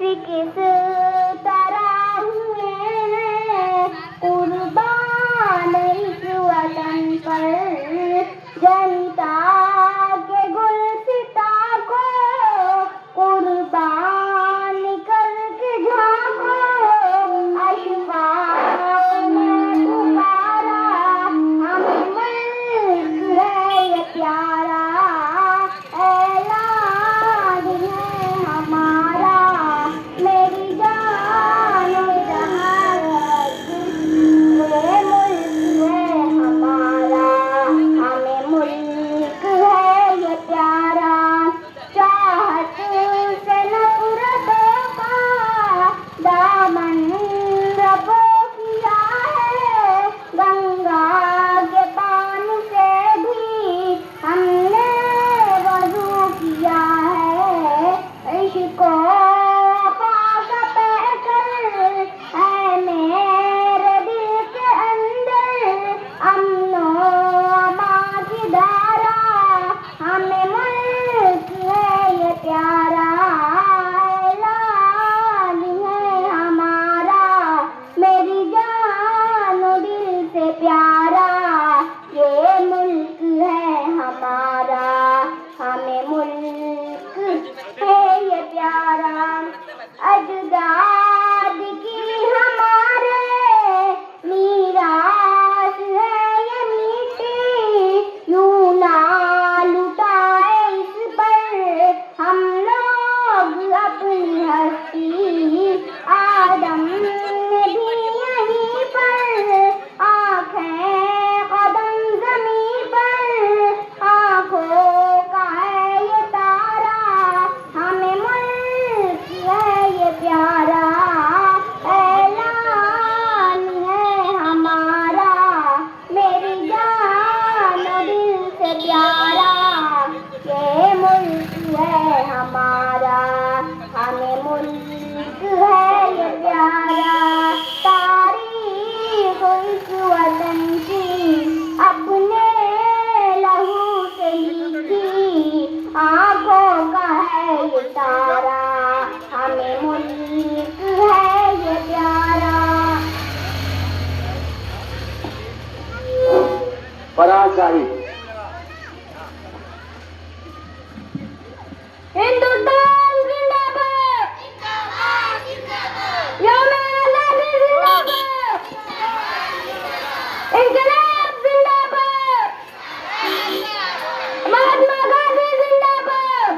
किस तरह हुए हैं कुर्बान इस वतन पर, जनता के गुलसिता को कुर्बान करके झांको, अशफाक में पुकारा हमें मुल्क है ये प्यारा, ऐलान है हमारा मेरी जान जहां ये मुल्क है हमारा, हमें मुल्क है ये प्यारा, चाहत से नफरतों का दामन रबो किया है, गंगा के पानी से भी हमने वज़ू किया है, इश्क़ो खाक बहकर है मेरे दिल के अंदर, अमनो अमा की धारा हमें मुल्क है ये प्यारा, ऐलान है हमारा मेरी जान दिल से प्यारा, ये मुल्क है हमारा, हमें मुल्क है ये प्यारा, अजदाद की हमारे मीरास है ये मिट्टी, यूं ना लुटाए इस पर हम लोग अपनी हस्ती, आदम ने भी यहीं पर आंखें कदम ज़मीं पर, आंखों का है ये तारा हमें मुल्क है ये प्यारा, ऐलान है हमारा मेरी जान दिल से प्यारा, ये मुल्क है हमारा, हमें मुल्क है ये प्यारा, तारीख़ इस वतन की अपने लहू से लिखी, आँखों का है ये तारा हमें मुल्क है ये प्यारा। फराज साहिब हिंदुस्तान जिंदाबाद, यौम आज़ादी जिंदाबाद, इंक़िलाब जिंदाबाद, महात्मा गांधी जिंदाबाद,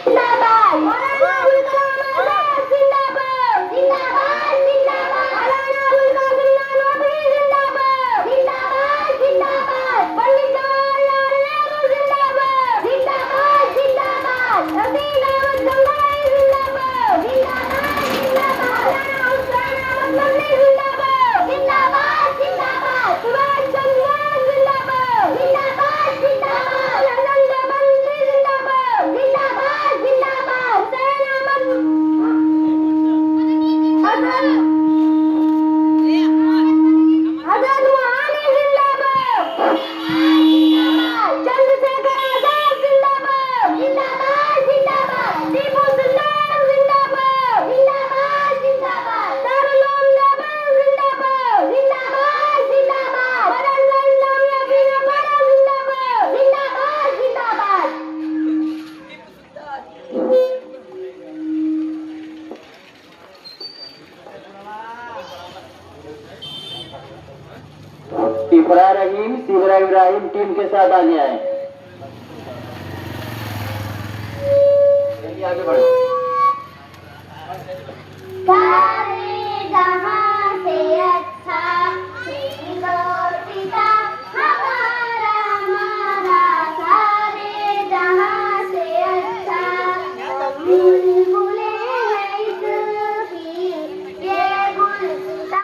जिंदाबाद, मौलाना अबुल कलाम आज़ाद जिंदाबाद, जिंदाबाद, जिंदाबाद, मौलाना अबुल कासिम नानवी जिंदाबाद, जिंदाबाद, जिंदाबाद, पंडित जवाहरलाल नेहरू जिंदाबाद, जिंदाबाद, जिंदाबाद, रफ़ीक अहमद गंगोई जिंदाबाद, जिंदाबाद, जिंदाबाद, मौलाना हुसैन अहमद नदवी जिंदाबाद, जिंदाबाद, जिंदाबाद, सुभाष चंद्र बोस जिंदाबाद, जिंदाबाद, जिंदाबाद, हसन देवबंदी जिंदाबाद, जिंदाबाद, जिंदाबाद, हुसैन अहमद हसन रुहानी जिंदाबाद, चंद्रशेखर आजाद जिंदाबाद, जिंदाबाद, जिंदाबाद, टीपू सुल्तान जिंदाबाद, जिंदाबाद, जिंदाबाद, दारुल उलूम देवबंद जिंदाबाद, जिंदाबाद, जिंदाबाद, मदरसा इस्लामिया बीनापाड़ा जिंदाबाद, जिंदाबाद, जिंदाबाद। इब्रा रहीम सिबरा इब्राहिम टीम के साथ आगे आए, आगे बढ़ो। सारे जहां